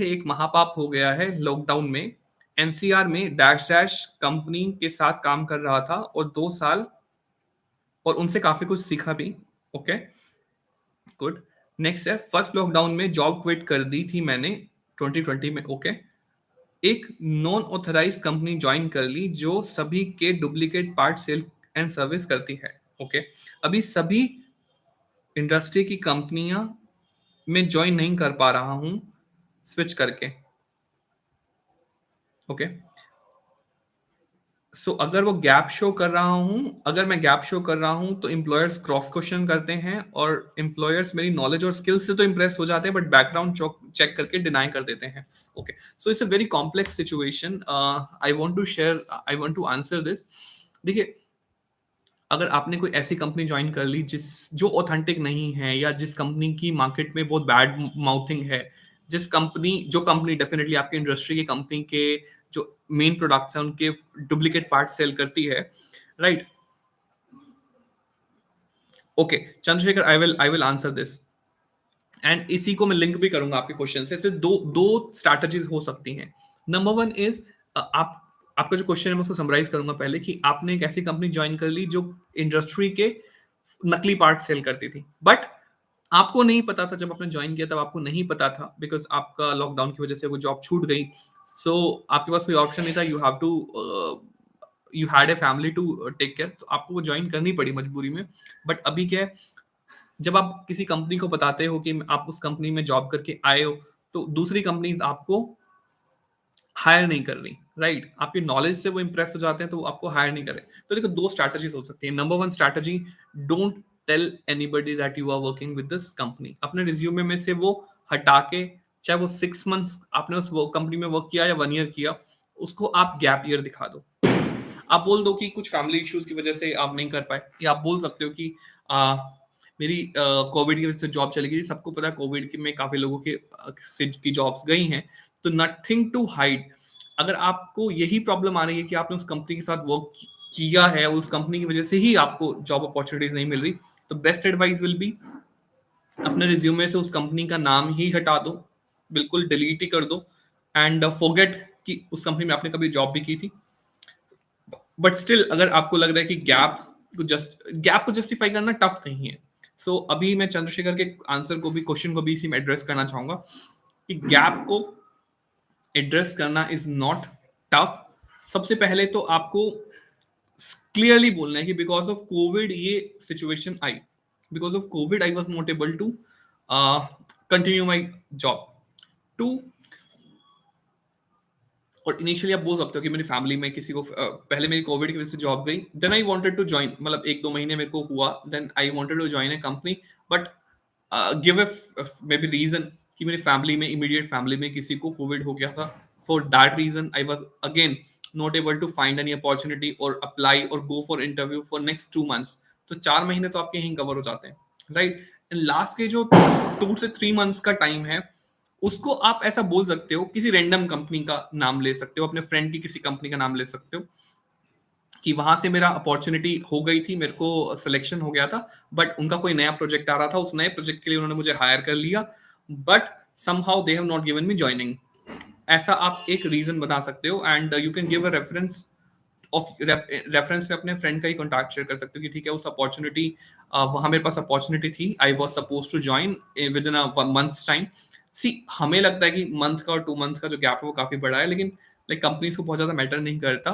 एक महापाप हो गया है। लॉकडाउन में एनसीआर में डैश डैश कंपनी के साथ काम कर रहा था और 2 साल और उनसे काफी कुछ सीखा भी। Okay, good. नेक्स्ट है, फर्स्ट लॉकडाउन में जॉब क्विट कर दी थी मैंने 2020 में। ओके, एक नॉन ऑथराइज्ड कंपनी ज्वाइन कर ली जो सभी के duplicate part sale and service करती है। ओके, अभी सभी इंडस्ट्री की कंपनियां में ज्वाइन नहीं कर पा रहा हूं स्विच करके। ओके, सो अगर मैं गैप शो कर रहा हूं तो एम्प्लॉयर्स क्रॉस क्वेश्चन करते हैं और एम्प्लॉयर्स मेरी नॉलेज और स्किल्स से तो इंप्रेस हो जाते हैं बट बैकग्राउंड चेक करके डिनाई कर देते हैं। Okay, so it's a very complex situation. I want to answer this. देखिए, अगर आपने कोई ऐसी कंपनी ज्वाइन कर ली जो ऑथेंटिक नहीं है या जिस कंपनी की मार्केट में बहुत बैड माउथिंग है, जो कंपनी डेफिनेटली आपकी इंडस्ट्री की कंपनी के जो मेन प्रोडक्ट्स हैं उनके डुप्लीकेट पार्ट सेल करती है, right? Okay, Chandrashekhar, I will answer this and इसी को मैं लिंक भी करूंगा आपके क्वेश्चन से। दो दो स्ट्रैटेजीज हो सकती हैं। नंबर वन इज आप आपका जो क्वेश्चन है मैं उसको समराइज करूंगा पहले कि आपने एक ऐसी कंपनी ज्वाइन कर ली जो इंडस्ट्री के नकली पार्ट सेल करती थी, बट आपको नहीं पता था। जब आपने ज्वाइन किया तब आपको नहीं पता था बिकॉज आपका लॉकडाउन की वजह से वो जॉब छूट गई। सो आपके पास कोई ऑप्शन नहीं था। You had a family to take care, तो आपको वो ज्वाइन करनी पड़ी मजबूरी में। बट अभी क्या है, जब आप किसी कंपनी को बताते हो कि आप उस कंपनी में जॉब करके आए हो तो दूसरी कंपनीज आपको हायर नहीं कर रही, राइट? आपकी नॉलेज से वो इंप्रेस हो जाते हैं तो वो आपको हायर नहीं कर रहे। तो देखो, दो स्ट्रैटेजीज हो सकती है। Number one strategy, don't tell anybody that you are working with this company. अपने रिज्यूमे में से वो हटा के, चाहे वो 6 मंथ्स आपने उस कंपनी में वर्क किया या 1 ईयर किया, उसको आप गैप ईयर दिखा दो। आप बोल दो कि कुछ फैमिली इश्यूज की वजह से आप नहीं कर पाए, या आप बोल सकते हो कि आ, मेरी कोविड की वजह से जॉब चली गई। सबको पता है कोविड की में काफी लोगों की जॉब्स गई हैं, तो नथिंग टू हाइड। अगर आपको यही प्रॉब्लम आ रही है कि आपने उस कंपनी के साथ वर्क किया है और उस कंपनी की वजह से ही आपको जॉब अपॉर्चुनिटीज नहीं मिल रही, तो बेस्ट एडवाइस विल बी अपने रिज्यूमे से उस कंपनी का नाम ही हटा दो, बिल्कुल डिलीट ही कर दो एंड फॉरगेट कि उस कंपनी में आपने कभी जॉब भी की थी। बट स्टिल अगर आपको लग रहा है कि गैप को जस्टिफाई करना टफ नहीं है, सो अभी मैं चंद्रशेखर के आंसर को भी, क्वेश्चन को भी इसी में एड्रेस करना चाहूंगा कि गैप को एड्रेस करना इज नॉट टफ। सबसे पहले तो आपको क्लियरली बोलना है कि बिकॉज ऑफ कोविड ये सिचुएशन आई, because of COVID I was not able to continue my job too. और इनिशियली आप बोल सकते हो कि मेरी फैमिली में किसी को पहले मेरी कोविड की वजह से जॉब गई, then I wanted to join, मतलब 1-2 महीने मेरे को हुआ, then I wanted to join a company, but give a maybe reason कि मेरी फैमिली में, इमीडिएट फैमिली में किसी को कोविड हो गया था। For that reason I was again not able to find any opportunity और अप्लाई और go for interview for next 2 months. तो 4 महीने तो आपके यहीं कवर हो जाते हैं, राइट। लास्ट के जो 2 से 3 मंथ्स का टाइम है, उसको आप ऐसा बोल सकते हो, किसी रैंडम कंपनी का नाम ले सकते हो, अपने फ्रेंड की किसी कंपनी का नाम ले सकते हो कि वहां से मेरा अपॉर्चुनिटी हो गई थी, मेरे को सिलेक्शन हो गया था, बट उनका कोई नया प्रोजेक्ट आ रहा था, उस नए प्रोजेक्ट के लिए उन्होंने मुझे हायर कर लिया, but somehow they have not given me joining. ऐसा आप एक रीजन बता सकते हो, and you can give a reference of reference में अपने फ्रेंड का ही कॉन्टैक्ट शेयर कर सकते हो कि ठीक है, उस अपॉर्चुनिटी, वहां मेरे पास अपॉर्चुनिटी थी, I was suppose to join within a months time. See हमें लगता है कि मंथ का और 2 मंथ्स का जो गैप है वो काफी बड़ा है, लेकिन लाइक कंपनीज को बहुत ज्यादा मैटर नहीं करता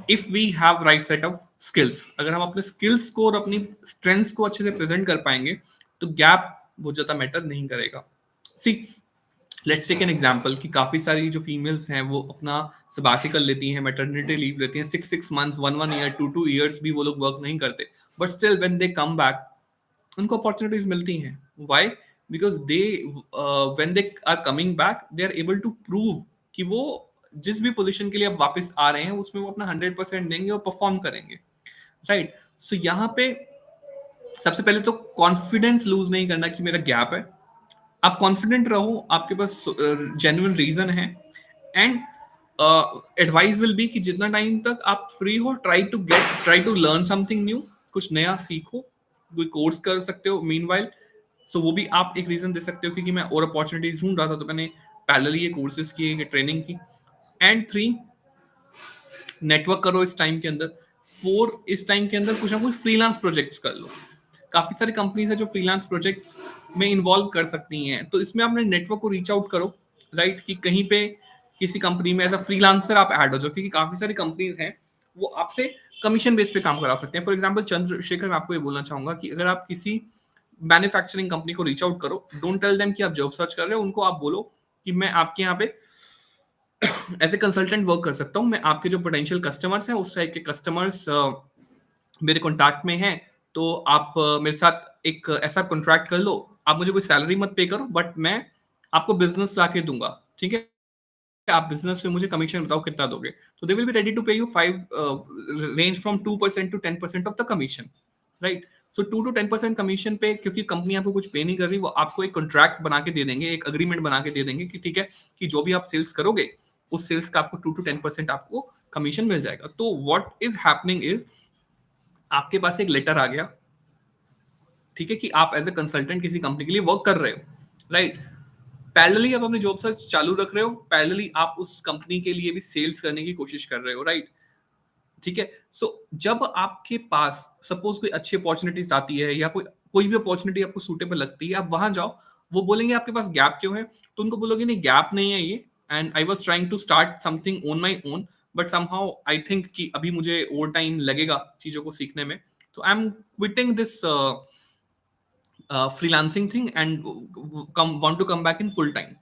if we have right set of skills. अगर हम अपने स्किल्स को और अपनी स्ट्रेंथ्स को अच्छे से प्रेजेंट कर पाएंगे तो गैप बहुत ज्यादा मैटर नहीं करेगा। See let's take an example कि काफी सारी जो फीमेल्स हैं वो अपना सबाटिकल लेती हैं, मैटरनिटी लीव लेती हैं, 6 6 मंथ्स, 1 1 ईयर, 2 2 ईयर्स भी वो लोग वर्क नहीं करते, but still when they come back उनको अपॉर्चुनिटीज मिलती हैं। Why? Because they when they are coming back they are able to prove कि वो जिस भी पोजीशन के लिए अब वापस आ रहे हैं उसमें वो अपना 100% देंगे और परफॉर्म करेंगे, राइट। सो यहाँ पे सबसे पहले तो कॉन्फिडेंस लूज नहीं करना कि मेरा गैप है। आप कॉन्फिडेंट रहो, आपके पास जेन्युइन रीजन है, एंड एडवाइस विल बी कि जितना टाइम तक आप फ्री हो, try to learn something new, कुछ नया सीखो, कोई कोर्स कर सकते हो मीनवाइल। सो वो भी आप एक रीजन दे सकते हो, क्योंकि मैं और अपॉर्चुनिटीज ढूंढ रहा था तो मैंने पैरेलली ये कोर्सेज किए, ये ट्रेनिंग की। एंड 3, नेटवर्क करो इस टाइम के अंदर। 4, इस टाइम के अंदर कुछ ना कुछ फ्रीलांस प्रोजेक्ट्स कर लो। काफी सारी कंपनीज है जो फ्रीलांस प्रोजेक्ट्स में इन्वॉल्व कर सकती हैं, तो इसमें अपने नेटवर्क को रीच आउट करो, राइट, कि कहीं पे किसी कंपनी में एज अ फ्रीलांसर आप ऐड हो जाओ, क्योंकि काफी सारी कंपनीज हैं वो आपसे कमीशन बेस पे काम करा सकते हैं। फॉर एग्जाम्पल चंद्रशेखर, मैं आपको ये बोलना चाहूंगा कि अगर आप किसी मैन्युफैक्चरिंग कंपनी को रीच आउट करो, डोंट टेल देम कि आप जॉब सर्च कर रहे हो, उनको आप बोलो कि मैं आपके यहाँ पे एज ए कंसल्टेंट वर्क कर सकता हूँ, मैं आपके जो पोटेंशियल कस्टमर्स हैं उस टाइप के कस्टमर्स मेरे कॉन्टैक्ट में हैं, तो आप मेरे साथ एक ऐसा कॉन्ट्रैक्ट कर लो, आप मुझे कोई सैलरी मत पे करो, बट मैं आपको बिजनेस ला के दूंगा, ठीक है, आप बिजनेस में मुझे कमीशन बताओ कितना दोगे, तो they will be ready to pay you 5 range from 2% to 10% of the commission, right. So 2 to 10% commission pay, क्योंकि कंपनी आपको कुछ पे नहीं कर रही, वो आपको एक कॉन्ट्रैक्ट बना के दे देंगे, एक अग्रीमेंट बना के दे देंगे कि ठीक है कि जो भी आप सेल्स करोगे उस सेल्स का आपको 2 to 10% आपको कमीशन मिल जाएगा। तो व्हाट इज हैपनिंग इज आपके पास एक लेटर आ गया, ठीक है, कि आप एज ए कंसल्टेंट किसी कंपनी के लिए वर्क कर रहे हो, राइट। पैरेलली आप अपनी जॉब सर्च चालू रख रहे हो, पैरेलली आप उस कंपनी के लिए भी सेल्स करने की कोशिश कर रहे हो, राइट, ठीक है। सो जब आपके पास सपोज कोई अच्छी अपॉर्चुनिटीज आती है या कोई कोई भी अपॉर्चुनिटी आपको सूटेबल लगती है, आप वहां जाओ, वो बोलेंगे आपके पास गैप क्यों है, तो उनको बोलोगे नहीं गैप नहीं है ये, and I was trying to start something on my own, but somehow I think कि अभी मुझे और टाइम लगेगा चीजों को सीखने में, तो I am quitting this freelancing thing and come want to come back in full time.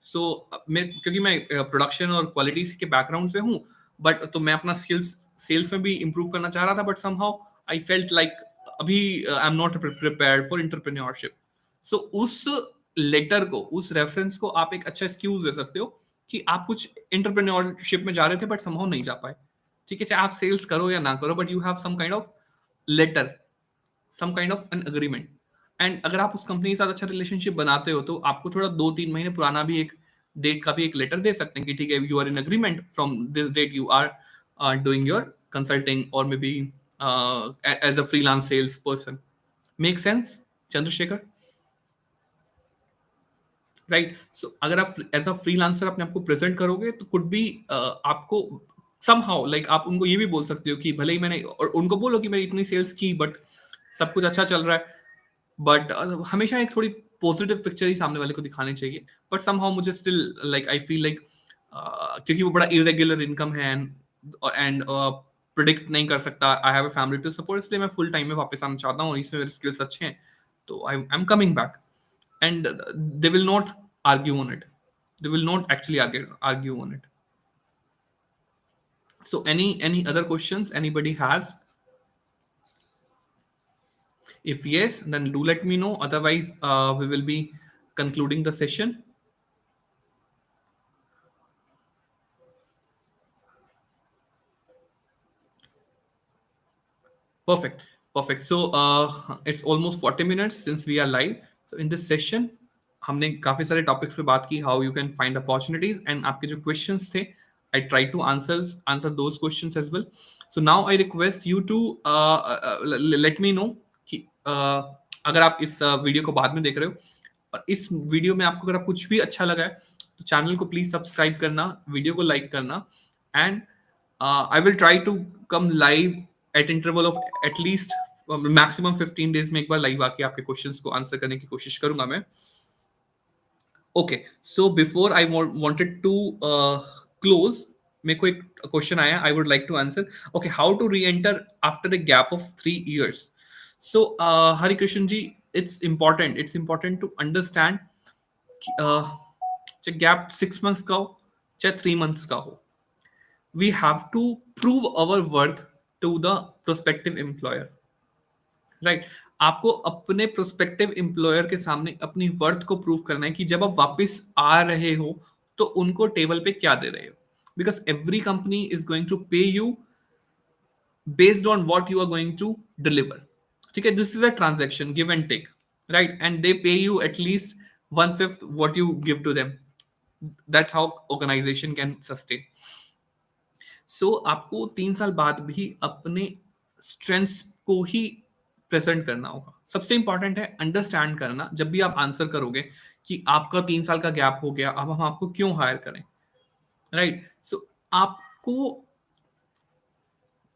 So मैं, क्योंकि मैं प्रोडक्शन और क्वालिटी के बैकग्राउंड से हूँ, बट तो मैं अपना स्किल्स सेल्स में भी इंप्रूव करना चाह रहा था, but somehow I felt like अभी I am not prepared for entrepreneurship. So उस लेटर को, उस रेफरेंस को आप एक अच्छा एक्सक्यूज दे सकते हो कि आप कुछ एंटरप्रेन्योरशिप में जा रहे थे बट समहाउ नहीं जा पाए, ठीक है, चाहे आप सेल्स करो या ना करो, but you have some kind of letter, some kind of an agreement. And अगर आप उस कंपनी के साथ अच्छा रिलेशनशिप बनाते हो तो आपको थोड़ा 2 3 महीने पुराना भी एक डेट का भी एक लेटर दे सकते हैं कि ठीक है, you are in agreement from this date you are doing your consulting और maybe as a freelance sales person. Make sense Chandrashekhar? Right. So अगर आप एज अ फ्रीलांसर अपने आप को प्रेजेंट करोगे तो कुड बी आपको समहाउ लाइक आप उनको ये भी बोल सकते हो कि भले ही मैंने, और उनको बोलो कि मैंने इतनी सेल्स की बट सब कुछ अच्छा चल रहा है, बट हमेशा एक थोड़ी पॉजिटिव पिक्चर ही सामने वाले को दिखानी चाहिए, बट समहाउ मुझे still like I feel like क्योंकि वो बड़ा इरेगुलर इनकम है एंड प्रिडिक्ट नहीं कर सकता, I have a family to support, इसलिए मैं फुल टाइम में वापस आना चाहता हूँ और इसमें मेरे स्किल्स अच्छे हैं, तो I am coming back and they will not argue on it, they will not actually argue on it. So any other questions anybody has? If yes, then do let me know, otherwise we will be concluding the session. Perfect. Perfect. So it's almost 40 minutes since we are live. So in this session हमने काफी सारे topics पे बात की, how you can find opportunities, and आपके जो questions थे I try to answer those questions as well. So now I request you to let me know कि अगर आप इस वीडियो को बाद में देख रहे हो और इस वीडियो में आपको अगर कुछ भी अच्छा लगा है तो चैनल को प्लीज सब्सक्राइब करना, वीडियो को लाइक करना, and I will try to come live at interval of at least maximum 15 days में एक बार लाइव आके आपके क्वेश्चंस को आंसर करने की कोशिश करूंगा मैं. Okay, so before I wanted to close, मेरे को एक क्वेश्चन आया, I would like to answer. Okay, how to re-enter after a gap of 3 years? So, Hari Krishnan ji, it's important. It's important to understand चाहे gap 6 months का हो, चाहे 3 months का हो, we have to prove our worth to the prospective employer. Right आपको अपने prospective employer के सामने अपनी वर्थ को प्रूव करना है कि जब आप वापस आ रहे हो तो उनको टेबल पे क्या दे रहे हो, because every company is going to pay you based on what you are going to deliver. ठीक है, this is a transaction, give and take, right, and they pay you at least 1/5 what you give to them. That's how organization can sustain. सो आपको 3 साल बाद भी अपने strengths को ही present करना होगा. सबसे इंपॉर्टेंट है अंडरस्टैंड करना जब भी आप आंसर करोगे कि आपका 3 साल का गैप हो गया, अब हम आपको क्यों हायर करें, राइट. सो आपको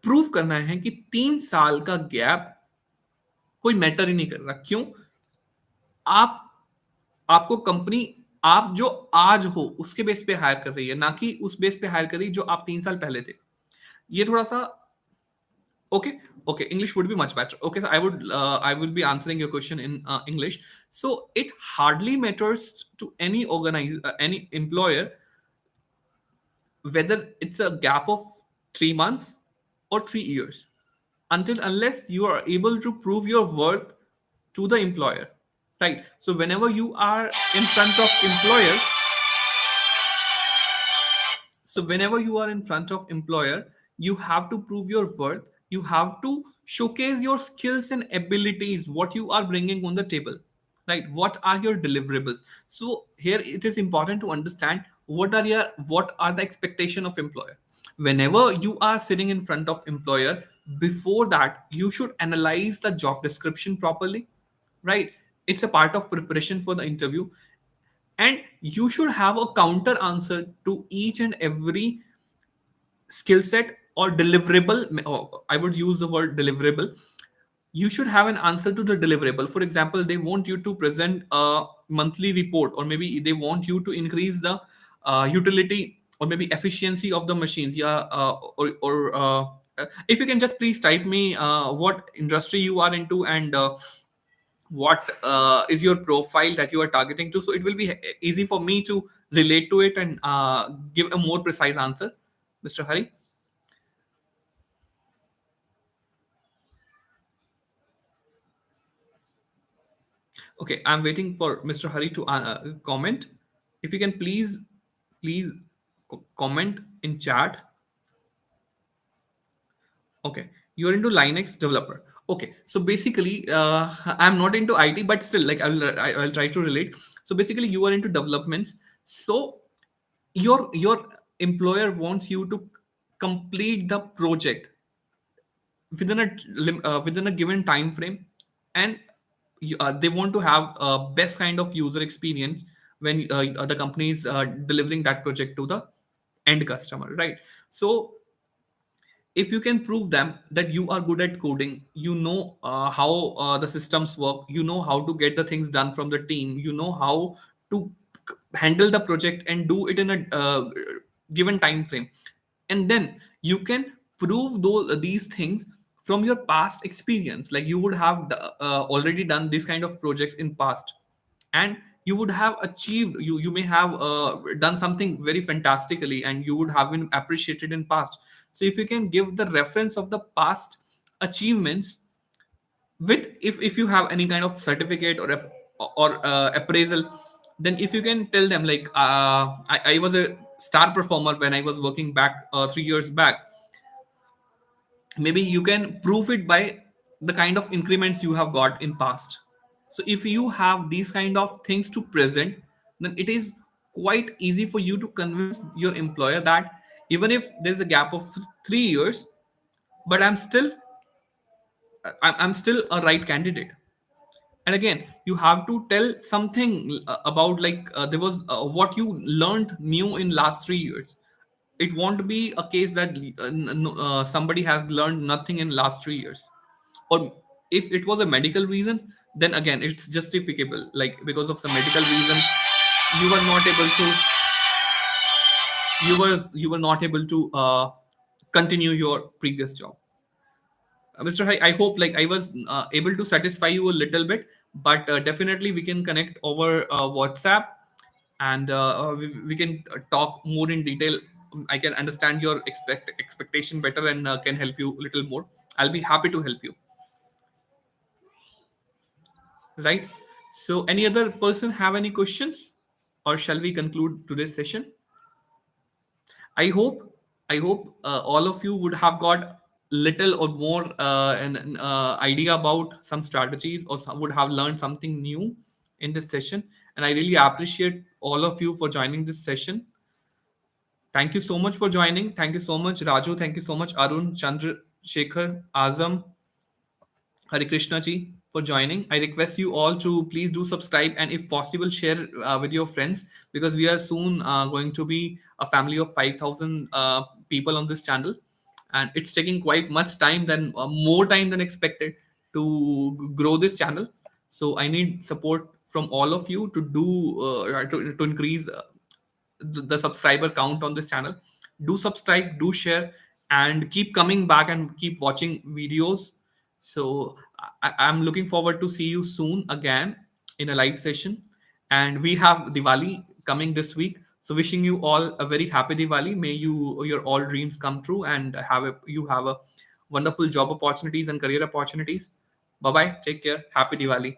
प्रूव करना है कि 3 साल का गैप कोई मैटर ही नहीं कर रहा. क्यों? आप आपको कंपनी आप जो आज हो उसके बेस पे हायर कर रही है, ना कि उस बेस पे हायर कर रही है जो आप 3 साल पहले थे. ये थोड़ा सा Okay, okay. English would be much better. Okay, so I will be answering your question in English. So it hardly matters to any employer whether it's a gap of 3 months or 3 years, until unless you are able to prove your worth to the employer, right? So whenever you are in front of employer, so whenever you are in front of employer, you have to prove your worth. You have to showcase your skills and abilities, what you are bringing on the table, right? What are your deliverables? So here it is important to understand what are the expectation of employer. Whenever you are sitting in front of employer, before that you should analyze the job description properly, right? It's a part of preparation for the interview, and you should have a counter answer to each and every skill set or deliverable. I would use the word deliverable. You should have an answer to the deliverable. For example, they want you to present a monthly report, or maybe they want you to increase the utility or maybe efficiency of the machines. Yeah, if you can just please type me what industry you are into, and what is your profile that you are targeting to, so it will be easy for me to relate to it and give a more precise answer. Mr. Hari. Okay, I'm waiting for Mr. Hari to comment. If you can please comment in chat. Okay, you're into Linux developer. Okay, so basically, I'm not into IT, but still, like I'll try to relate. So basically, you are into developments. So your employer wants you to complete the project within a given time frame, and they want to have best kind of user experience when the company is delivering that project to the end customer, right? So if you can prove them that you are good at coding, you know how the systems work, you know how to get the things done from the team, you know how to handle the project and do it in a given time frame, and then you can prove these things from your past experience, like you would have already done this kind of projects in past, and you would have achieved, you may have done something very fantastically and you would have been appreciated in past. So if you can give the reference of the past achievements with, if you have any kind of certificate or appraisal, then if you can tell them like I was a star performer when I was working back 3 years back, maybe you can prove it by the kind of increments you have got in past. So if you have these kind of things to present, then it is quite easy for you to convince your employer that even if there's a gap of 3 years, but I'm still a right candidate. And again, you have to tell something about like there was what you learned new in last 3 years. It won't be a case that somebody has learned nothing in last 3 years. Or if it was a medical reason, then again it's justificable, like because of some medical reason you were not able to, you were not able to continue your previous job. Mr. Hai, I hope like I was able to satisfy you a little bit, but definitely we can connect over WhatsApp, and we can talk more in detail. I can understand your expectation better and can help you a little more. I'll be happy to help you. Right? So, any other person have any questions, or shall we conclude today's session? I hope all of you would have got little or more an idea about some strategies, or would have learned something new in this session. And I really appreciate all of you for joining this session. Thank you so much for joining. Thank you so much, Raju. Thank you so much, Arun, Chandra, Shekhar, Azam, Hare Krishna ji, for joining. I request you all to please do subscribe and, if possible, share with your friends, because we are soon going to be a family of 5,000 people on this channel, and it's taking quite much time than more time than expected to grow this channel. So I need support from all of you to do to increase the subscriber count on this channel. Do subscribe, do share, and keep coming back and keep watching videos. So I'm looking forward to see you soon again in a live session. And we have Diwali coming this week. So wishing you all a very happy Diwali. May your all dreams come true, and you have a wonderful job opportunities and career opportunities. Bye bye. Take care. Happy Diwali.